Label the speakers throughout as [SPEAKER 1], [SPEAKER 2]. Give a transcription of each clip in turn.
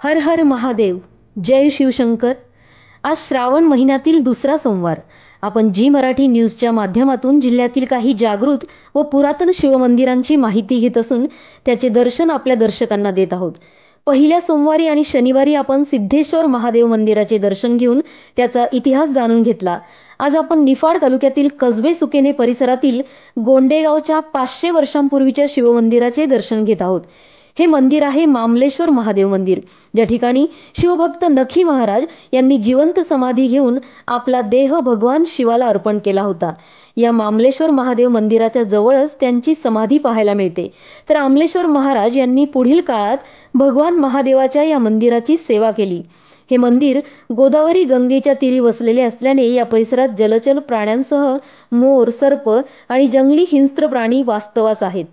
[SPEAKER 1] हर हर महादेव, जय शिवशंकर. आज श्रावण महिन्यातील दुसरा सोमवार. आपण जी मराठी न्यूजच्या माध्यमातून जिल्ह्यातील काही जागृत व पुरातन शिवमंदिरांची माहिती घेत असून त्याचे दर्शन आपल्या दर्शकांना देत आहोत. पहिल्या सोमवारी आणि शनिवारी आपण सिद्धेश्वर महादेव मंदिराचे दर्शन घेऊन त्याचा इतिहास जाणून घेतला. आज आपण निफाड तालुक्यातील कसबे सुकेने परिसरातील गोंडेगावच्या 500 वर्षांपूर्वीच्या शिवमंदिराचे दर्शन घेत आहोत. हे मंदिर आहे मामलेश्वर महादेव मंदिर, ज्या ठिकाणी शिवभक्त नखी महाराज यांनी जिवंत समाधी घेऊन आपला देह भगवान शिवाला अर्पण केला होता. या मामलेश्वर महादेव मंदिराच्या जवळच त्यांची समाधी पाहायला मिळते. तर आमलेश्वर महाराज यांनी पुढील काळात भगवान महादेवाच्या या मंदिराची सेवा केली. हे मंदिर गोदावरी गंगेच्या तीरी वसलेले असल्याने या परिसरात जलचर प्राण्यांसह मोर, सर्प आणि जंगली हिंस्त्र प्राणी वास्तवास आहेत.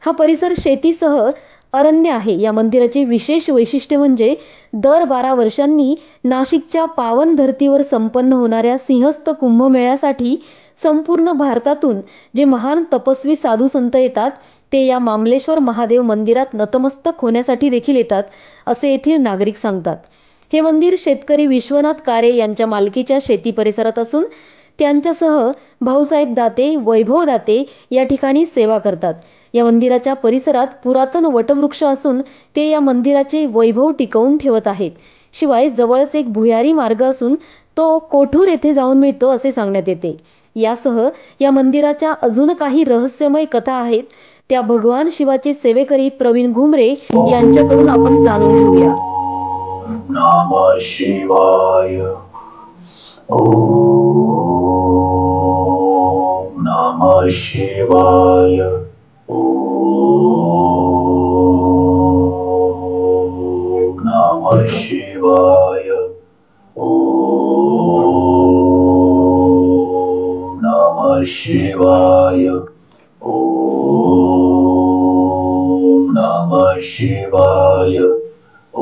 [SPEAKER 1] हा परिसर शेतीसह अरण्य आहे. या मंदिराचे विशेष वैशिष्ट्य म्हणजे दर 12 वर्षांनी नाशिकच्या पावन धर्तीवर संपन्न होणाऱ्या सिंहस्थ कुंभमेळ्यासाठी संपूर्ण भारतातून जे महान तपस्वी साधू संत येतात ते या मामलेश्वर महादेव मंदिरात नतमस्तक होण्यासाठी देखील येतात, असे येथील नागरिक सांगतात. हे मंदिर शेतकरी विश्वनाथ कारे यांच्या मालकीच्या शेती परिसरात असून त्यांच्यासह भाऊसाहेब दाते, वैभव दाते या ठिकाणी सेवा करतात. या मंदिराच्या परिसरात पुरातन वटवृक्ष असून ते या मंदिराचे वैभव टिकवून ठेवत आहेत. शिवाय जवळच एक भुयारी मार्ग असून तो कोठूर येथे जाऊन मिळतो असे सांगण्यात येते. यासह या मंदिराच्या अजून काही रहस्यमय कथा आहेत, त्या भगवान शिवाचे सेवेकरी प्रवीण घुमरे यांच्याकडून आपण जाणून घेऊया.
[SPEAKER 2] नमः शिवाय. ओम नमः शिवाय. ओम नमः शिवाय. ओम नमः शिवाय. ओम नमः शिवाय. ओम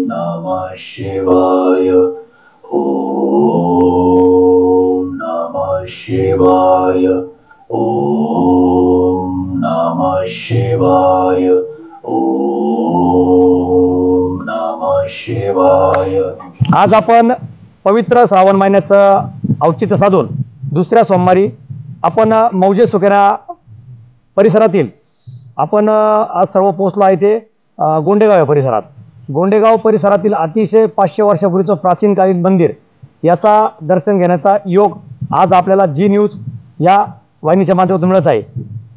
[SPEAKER 2] नमः शिवाय. ओम नमः शिवाय. ओम नमः शिवाय. ओम नमः शिवाय.
[SPEAKER 3] आज आपण पवित्र श्रावण महिन्याचं औचित्य साधून दुसऱ्या सोमवारी आपण मौजे सुकेना परिसरातील आपण आज सर्व पोहोचलो आहे ते गोंडेगाव या परिसरात. गोंडेगाव परिसरातील अतिशय 500 वर्षापूर्वीचं प्राचीनकालीन मंदिर याचा दर्शन घेण्याचा योग आज आपल्याला जी न्यूज या वाहिनीच्या माध्यमातून मिळत आहे.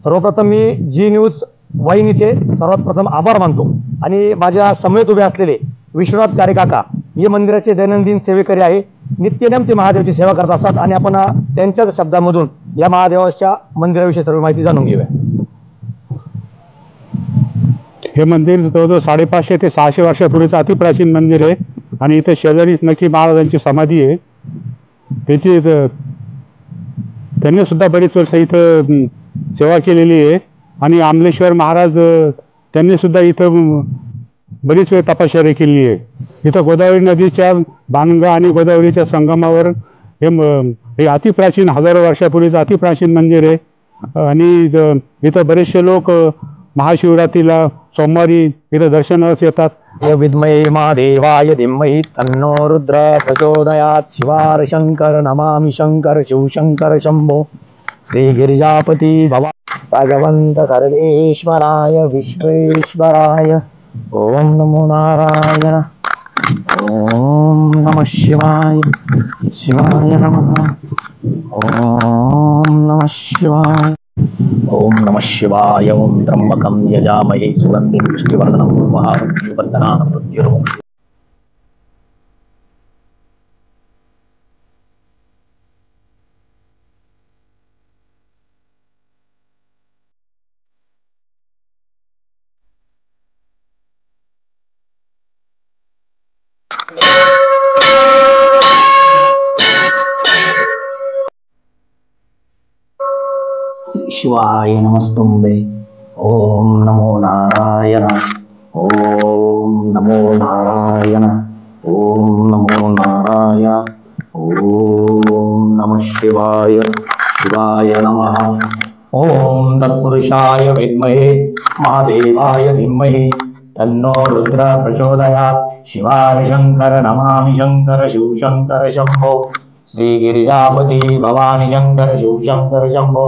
[SPEAKER 3] सर्वप्रथम मी जी न्यूज वाहिनीचे सर्वात प्रथम आभार मानतो आणि माझ्या समवेत उभे असलेले विश्वनाथ कारे काका हे मंदिराचे दैनंदिन सेवेकरी आहे. नित्यनेम ते महादेवाची सेवा करत असतात आणि आपण त्यांच्याच शब्दांमधून या महादेवाच्या मंदिराविषयी सर्व माहिती जाणून घेऊया.
[SPEAKER 4] हे मंदिर जवळजवळ 550 ते 600 वर्षापूर्वीचं अतिप्राचीन मंदिर आहे आणि इथे शेजारीच नखी महाराजांची समाधी आहे. त्याची त्यांनी सुद्धा बरीच वर्ष इथं सेवा केलेली आहे आणि आमलेश्वर महाराज त्यांनी सुद्धा इथं बरीच वेळ तपश्चर्या केली आहे. इथं गोदावरी नदीच्या बाणगंगा आणि गोदावरीच्या संगमावर हे अतिप्राचीन हजारो वर्षापूर्वीचं अतिप्राचीन मंदिर आहे आणि इथं बरेचसे लोक महाशिवरात्रीला सोमवारी इथं दर्शनास येतात.
[SPEAKER 3] विद्महे महादेवाय धीमहि तन्नो रुद्र प्रचोदयात्. शिवार शंकर नमामि शंकर शिवशंकर शंभो. श्री गिरिजापती भवा भगवंत सर्वेश्वराय विश्वेश्वराय. ओम नमो नारायण. ओम नमः शिवाय. शिवाय नमः. ओम नमः शिवाय. ओम नमः शिवाय. ओम त्र्यंबकं यजामहे सुगंधिं पुष्टिवर्धनं उर्वारुकं प्रत्युर्वं. शिवाय नमस्तुंबे. ओम नमो नारायण. ओम नमो नारायण. ओम नमो नारायण. ओम नमः शिवाय. शिवाय नमः. ओम तत्पुरुषाय विद्महे महादेवाय धीमहि
[SPEAKER 2] तन्नो रुद्र प्रचोदयात् शिवाय शंकर नमामि शंकर शिवशंकर शंभो श्री गिरिजापति भवानी शंकर शिवशंकर शंभो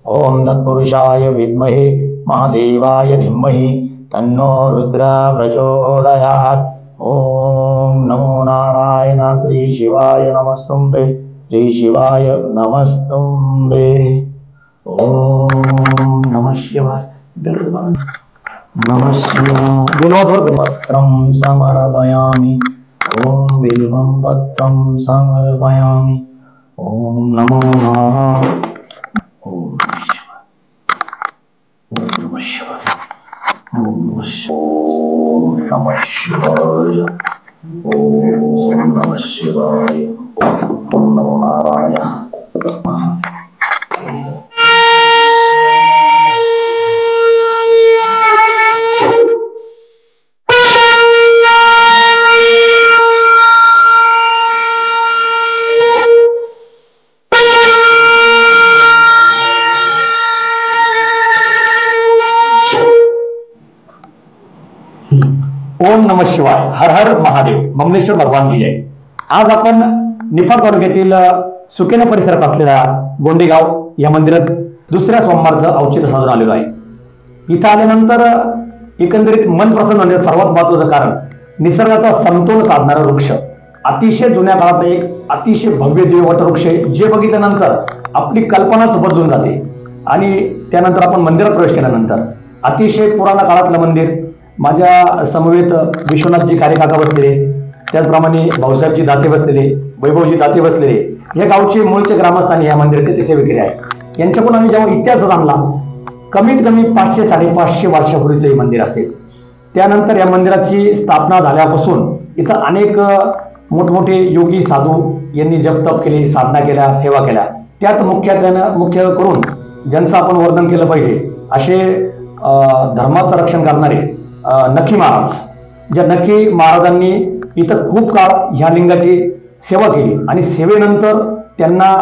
[SPEAKER 2] ओम तत्पुरुषाय विद्महे महादेवाय धीमहि तन्नो रुद्र प्रचोदयात् ओम नमो नारायण श्री शिवाय नमस्तुंबे श्री शिवाय नमस्तुंबे ओम नमः शिवाय नमः शिवाय पत्रं समर्पयामि ओम बिल्वं पत्रं समर्पयामि ओम नमो नारायण ओम नमः शिवाय ओम नमः शिवाय ओम नमः शिवाय ओम नमो नारायण
[SPEAKER 3] ओम नमः शिवाय. हर हर महादेव. ममलेश्वर भगवान की जय. आज आपण निफाड तालुक्यातील सुकेना परिसरात असलेल्या गोंडेगाव या मंदिरात दुसऱ्या सोमवारचं औचित्य साधून आलेलो आहे. इथं आल्यानंतर एकंदरीत मन प्रसन्न होण्याचं सर्वात महत्वाचं कारण निसर्गाचा समतोल साधणारा वृक्ष, अतिशय जुन्या काळाचा एक अतिशय भव्य दिव्य वटवृक्ष, जे बघितल्यानंतर आपली कल्पनाच बदलून जाते. आणि त्यानंतर आपण मंदिरात प्रवेश केल्यानंतर अतिशय पुराणा काळातलं मंदिर, माझ्या समवेत विश्वनाथजी कार्यकाका बसलेले, त्याचप्रमाणे भाऊसाहेबजी दाते बसलेले, वैभवजी दाते बसलेले, हे गावचे मूळचे ग्रामस्थानी या मंदिराचे सेवेकरी आहे. यांच्याकडून आम्ही जेव्हा इतिहास जाणला, कमीत कमी 500-550 वर्षापूर्वीचं हे मंदिर असेल. त्यानंतर या मंदिराची स्थापना झाल्यापासून इथं अनेक मोठमोठे योगी साधू यांनी जप-तप केले, साधना केल्या, सेवा केल्या. त्यात मुख्य करून ज्यांचं आपण वर्णन केलं पाहिजे असे धर्माचं रक्षण करणारे नक्की महाराज. ज्या नक्की महाराजांनी इथं खूप काळ ह्या लिंगाची सेवा केली आणि सेवेनंतर त्यांना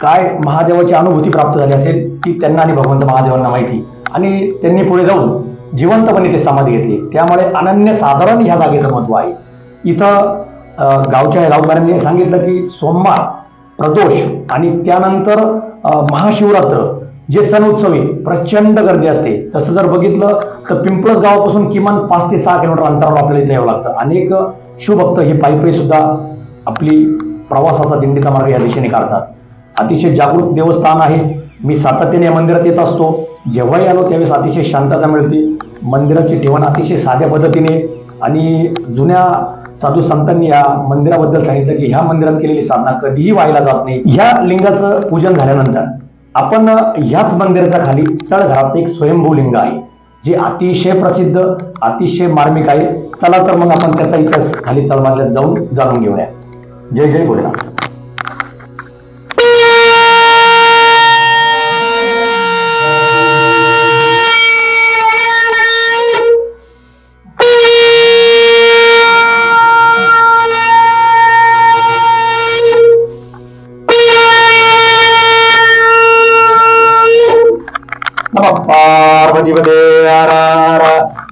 [SPEAKER 3] काय महादेवाची अनुभूती प्राप्त झाली असेल ती त्यांना आणि भगवंत महादेवांना माहिती. आणि त्यांनी पुढे जाऊन जिवंतपणे ते समाधी घेतली. त्यामुळे अनन्यसाधारण ह्या जागेचं महत्व आहे. इथं गावच्या गावकऱ्यांनी सांगितलं की सोमवार, प्रदोष आणि त्यानंतर महाशिवरात्र जे सण उत्सवी प्रचंड गर्दी असते. तसं जर बघितलं तर पिंपळस गावापासून किमान 5 ते 6 किलोमीटर अंतरावर आपल्याला इथे यावं लागतं. अनेक शिवभक्त हे पायी सुद्धा आपली प्रवासाचा दिंडीचा मार्ग या दिशेने काढतात. अतिशय जागृत देवस्थान आहे. मी सातत्याने या मंदिरात येत असतो. जेव्हाही आलो त्यावेळेस अतिशय शांतता मिळते. मंदिराची ठेवण अतिशय साध्या पद्धतीने आणि जुन्या साधू संतांनी या मंदिराबद्दल सांगितलं की ह्या मंदिरात केलेली साधना कधीही व्हायला जात नाही. ह्या लिंगाचं पूजन झाल्यानंतर आपण ह्याच मंदिराच्या खाली तळघरात एक स्वयंभू लिंग आहे, जे अतिशय प्रसिद्ध, अतिशय मार्मिक आहे. चला तर मग आपण त्याचा इतिहास खाली तळमजल्यात जाऊन जाणून घेऊया. जय जय भोलेनाथ. पार्वतीपते हर हर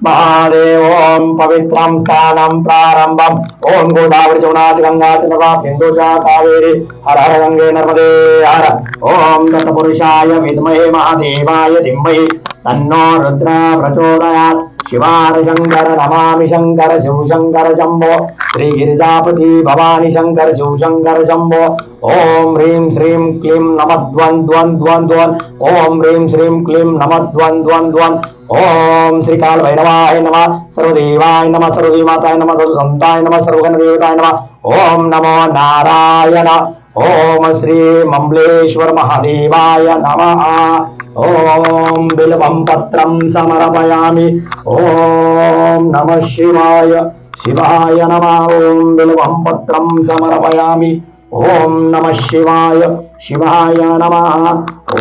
[SPEAKER 3] महादेव. ओम पवित्रं स्थानं प्रारंभम् ओम गोदावरी जमुना गंगा चंद्रमा सिंधु च कावेरी हर हर गंगे नर्मदे हर. ओम तत्पुरुषाय विद्महे महादेवाय धीमहि तन्नो रुद्र प्रचोदयात्. शिवाय शंकर नमामि शंकर शिवशंकर शंभो श्री गिरिजापति भवानी शंकर शिवशंकर शंभो. ओम ह्रीं श्रीं क्लीं नमः द्वन् द्वन् द्वन् द्वन्. ओम ह्रीं श्रीं क्लीं नमः द्वन् द्वन् द्वन्. ओम श्री काल भैरवाय नमः, सर्वदेवाय नमः, सर्वदेवमाताय नमः, सर्वसंताय नमः, सर्वगणदेवताय नमः. ओम नमो नारायण. ओम श्री ममलेश्वर महादेवाय नमः. ओम बिल्वं पत्रं समर्पयामि. ओम नमः शिवाय. शिवाय नमः. ओम बिल्वं पत्रं समर्पयामि. ओम नमः शिवाय. शिवाय नमः.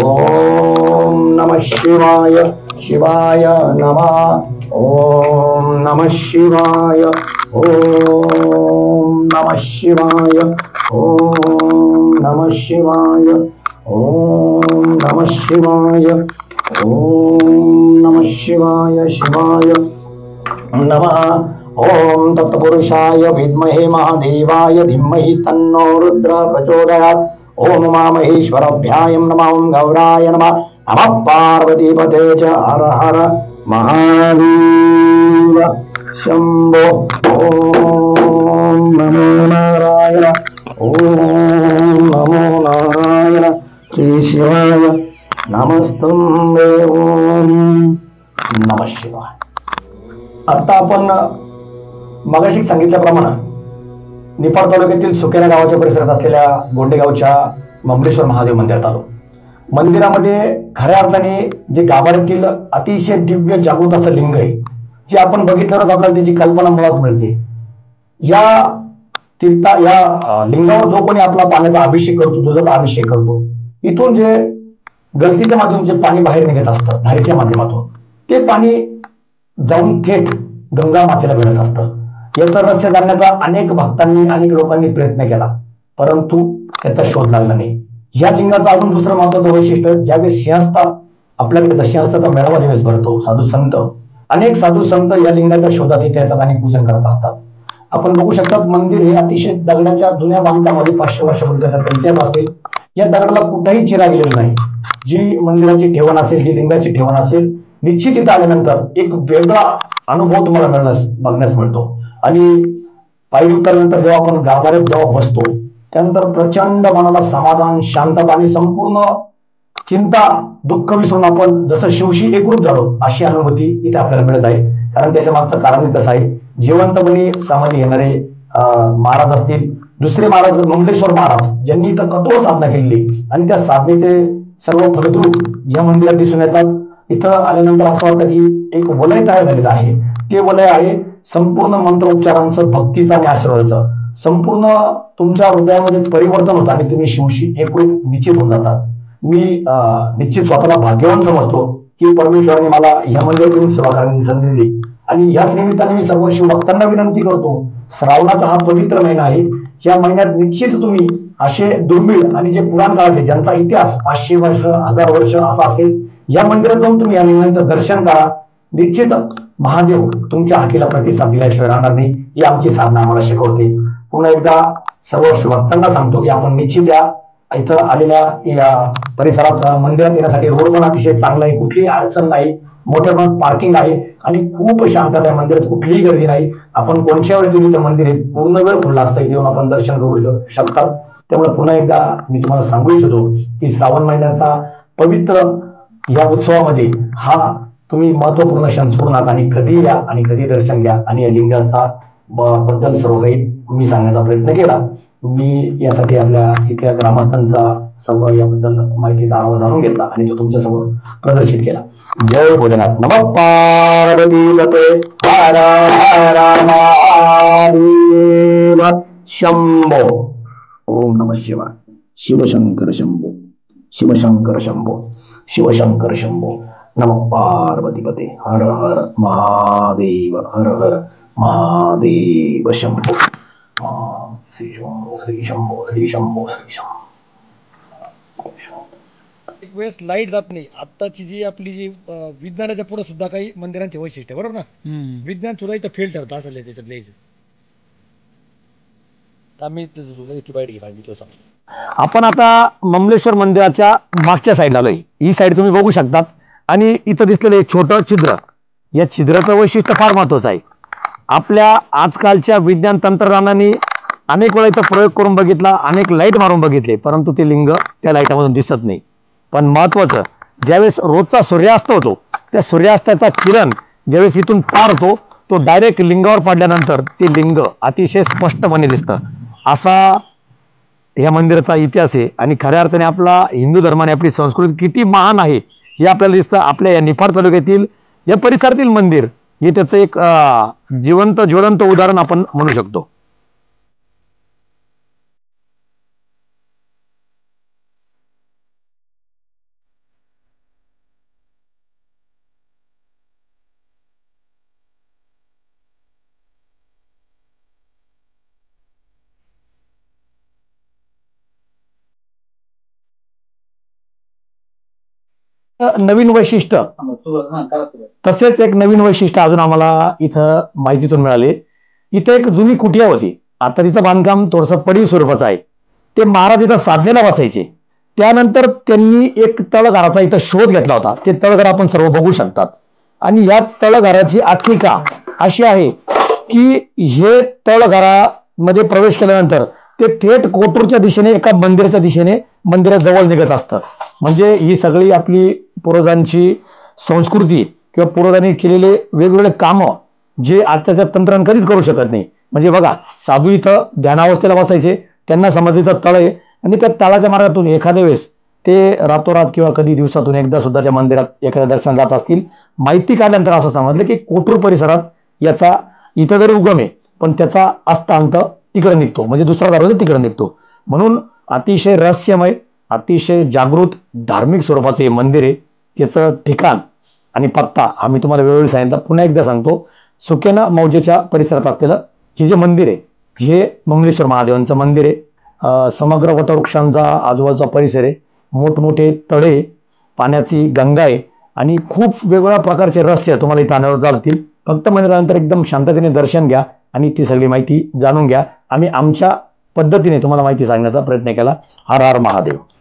[SPEAKER 3] ओम नमः शिवाय. शिवाय नमः. ओम नमः शिवाय. ओम नमः शिवाय. ओम नमः शिवाय. ओम नमः शिवाय. ओम नमः शिवाय. शिवाय
[SPEAKER 2] नमः। ओम तत्पुरुषाय विद्महे महादेवाय धीमहि तन्नो रुद्र प्रचोदयात्। ओम उमामहेश्वरभ्याय नमः। ओम गौराय नमः। नमः पार्वतीपते च हर हर महादेव शंभो। ओम नमो नारायण। ओम नमो नारायण। श्री शिवाय नमस्तुंबे। ओम नमः शिवाय। आता आपण मगाशी सांगितल्याप्रमाणे निफाड तालुक्यातील सुकेरा गावाच्या परिसरात असलेल्या गोंडेगावच्या ममलेश्वर महादेव मंदिरात आलो. मंदिरामध्ये खऱ्या अर्थाने जे गाभाऱ्यातील अतिशय दिव्य जागृत असं लिंग आहे, जे आपण बघितल्यावरच आपल्याला त्याची कल्पना मुळात मिळते. या लिंगावर जो कोणी आपला पाण्याचा अभिषेक करतो, दुधाचा अभिषेक करतो, इथून जे गळतीच्या माध्यमातून जे पाणी बाहेर निघत असतं धारेच्या माध्यमातून, ते पाणी जाऊन थेट गंगा मातेला मिळत असतं. याचं रहस्य जाणण्याचा अनेक भक्तांनी अनेक लोकांनी प्रयत्न केला, परंतु त्याचा शोध लागला नाही. या लिंगाचं अजून दुसरं महत्वाचं वैशिष्ट्य, ज्यावेळेस सिंहस्था आपल्याकडे सिंहस्थाचा मेळावा ज्यावेळेस भरतो, साधू संत अनेक साधू संत या लिंगाच्या शोधात इथे येतात आणि पूजन करत असतात. आपण बघू शकतात मंदिर हे अतिशय दगडाच्या जुन्या बांधकामामध्ये 500 वर्षापूर्वीचा इतिहास असेल. या दगडाला कुठेही चिरा गेलेला नाही. जी मंदिराची ठेवण असेल, जी लिंगाची ठेवण असेल, निश्चित इथं आल्यानंतर एक वेगळा अनुभव तुम्हाला बघण्यास मिळतो. आणि पायी उतरल्यानंतर जेव्हा आपण गाभाऱ्यात जेव्हा बसतो, त्यानंतर प्रचंड मनाला समाधान, शांतता आणि संपूर्ण चिंता, दुःख विसरून आपण जसं शिवशी एकरूप झालो अशी अनुभूती इथे आपल्याला मिळत आहे. कारण त्याच्या मागचं कारण तसं आहे. जिवंतपणे समाधी येणारे महाराज असतील, दुसरे महाराज ममलेश्वर महाराज, ज्यांनी इथं कठोर साधना केलेली आणि त्या साधनेचे सर्व फलद्रूप या मंदिरात दिसून येतात. इथं आल्यानंतर असं वाटतं की एक वलय तयार झालेलं आहे. ते वलय आहे संपूर्ण मंत्रोच्चारांचं, भक्तीचं आणि आशीर्वादाचं. संपूर्ण तुमच्या हृदयामध्ये परिवर्तन होतं आणि तुम्ही शिवशी एकरूप निश्चित होऊन जातात. मी निश्चित स्वतःला भाग्यवान समजतो की परमेश्वराने मला या मंदिरात येऊन सेवा करण्याची संधी दिली. आणि याच निमित्ताने मी सर्व शिवभक्तांना विनंती करतो, श्रावणाचा हा पवित्र महिना आहे, या महिन्यात निश्चित तुम्ही असे दुर्मिळ आणि जे पुराण काळाचे, ज्यांचा इतिहास 500 वर्ष 1000 वर्ष असा असेल, या मंदिरात जाऊन तुम्ही या लिंगाचं दर्शन करा. निश्चित महादेव तुमच्या हाकेला प्रतिसाद दिल्याशिवाय राहणार नाही. ही आमची साधना आम्हाला शिकवते. पुन्हा एकदा सर्व शिवभक्तांना सांगतो की आपण निश्चित या इथं आलेल्या या परिसरात मंदिरात येण्यासाठी रोड पण अतिशय चांगला आहे, कुठलीही अडचण नाही, मोठ्या प्रमाणात पार्किंग आहे आणि खूप शांतता आहे. मंदिरात कुठलीही गर्दी नाही. आपण कोणत्या वेळेस तुम्ही मंदिर हे पूर्ण वेळ खुललं असतं, येऊन आपण दर्शन करू शकतात. त्यामुळे पुन्हा एकदा मी तुम्हाला सांगू इच्छितो की श्रावण महिन्याचा पवित्र या उत्सवामध्ये हा तुम्ही महत्वपूर्ण क्षण सोडू नका आणि कधी या आणि कधी दर्शन घ्या. आणि या लिंगाचा बद्दल सर्व काही मी सांगण्याचा प्रयत्न केला. मी यासाठी आपल्या इथल्या ग्रामस्थांचा सर्व याबद्दल माहितीचा आढावा जाणून घेतला आणि तो तुमच्यासमोर प्रदर्शित केला. जय भोलेनाथ. नमः पार्वतीपते हर हर महादेव शंभो. ओम नमः शिवाय. शिवशंकर शंभो, शिवशंकर शंभो, शिवशंकर शंभो. नमः पार्वतीपते हर हर महादेव, हर हर महादेव शंभो. श्री शंभो, श्री शंभो, श्री शंभो, श्री शंभो.
[SPEAKER 3] एक वेळेस लाईट जात नाही. आत्ताची जी आपली जी विज्ञानाच्या पुढे सुद्धा काही मंदिरांचे वैशिष्ट्य, बरोबर ना, विज्ञान सुद्धा इथं फेल ठरतं असं त्याच्यात लिहायचं.
[SPEAKER 5] आपण आता ममलेश्वर मंदिराच्या मागच्या साईडला आलोय. ही साईड तुम्ही बघू शकतात आणि इथं दिसलेलं एक छोटं छिद्र, या छिद्राचं वैशिष्ट्य फार महत्वाचं आहे. आपल्या आजकालच्या विज्ञान तंत्रज्ञानाने अनेक वेळा इथं प्रयोग करून बघितला, अनेक लाईट मारून बघितले, परंतु ते लिंग त्या लाईटामधून दिसत नाही. पण महत्वाचं, ज्यावेळेस रोजचा सूर्यास्त होतो, त्या सूर्यास्ताचा किरण ज्यावेळेस इथून पार होतो, तो डायरेक्ट लिंगावर पडल्यानंतर ते लिंग अतिशय स्पष्टपणे दिसतं. असा या मंदिराचा इतिहास आहे. आणि खऱ्या अर्थाने आपला हिंदू धर्माने आपली संस्कृती किती महान आहे हे आपल्याला दिसतं. आपल्या या निफाड तालुक्यातील या परिसरातील मंदिर हे त्याचं एक ज्वलंत उदाहरण आपण म्हणू शकतो. नवीन वैशिष्ट्य तसेच एक नवीन वैशिष्ट्य अजून आम्हाला इथं माहितीतून मिळाले. इथे एक जुनी कुटिया होती. आता तिचं बांधकाम थोडंसं पडीव स्वरूपाचं आहे. ते महाराज इथं साधनेला बसायचे. त्यानंतर त्यांनी एक तळघराचा इथं शोध घेतला होता. ते तळघर आपण सर्व बघू शकतात. आणि या तळघराची आख्यायिका अशी आहे की हे तळघरामध्ये प्रवेश केल्यानंतर ते थेट कोटूरच्या दिशेने एका मंदिराच्या दिशेने मंदिराजवळ निघत असतं. म्हणजे ही सगळी आपली पूर्वजांची संस्कृती किंवा पूर्वजांनी केलेले वेगवेगळे कामं जे आजच्या तंत्रानं कधीच करू शकत नाही. म्हणजे बघा, साधू इथं ध्यानावस्थेला बसायचे, त्यांना समजलं तळ आहे आणि त्या तळाच्या मार्गातून एखाद्या वेळेस ते रातोरात किंवा कधी दिवसातून एकदा सुद्धा त्या मंदिरात एखाद्या दर्शन जात असतील. माहिती काढल्यानंतर असं समजलं की कोटूर परिसरात याचा इथं जरी उगम आहे पण त्याचा अस्तांत तिकडे निघतो, म्हणजे दुसरा दरवाजा तिकडे निघतो. म्हणून अतिशय रहस्यमय, अतिशय जागृत धार्मिक स्वरूपाचे हे मंदिर आहे. त्याचं ठिकाण आणि पत्ता आम्ही तुम्हाला वेळोवेळी सांगितलं, पुन्हा एकदा सांगतो. सुकेना मौजेच्या परिसरात असलेलं हे जे मंदिर आहे हे मंगलेश्वर महादेवांचं मंदिर आहे. समग्र वटवृक्षांचा आजूबाजूचा परिसर आहे. मोठमोठे तळे, पाण्याची गंगा आहे आणि खूप वेगवेगळ्या प्रकारचे रहस्य तुम्हाला इथं आल्यावर जातील. फक्त मंदिरानंतर एकदम शांततेने दर्शन घ्या आणि ती सगळी माहिती जाणून घ्या. आम्ही आमच्या पद्धतीने तुम्हाला माहिती सांगण्याचा प्रयत्न केला. हर हर महादेव.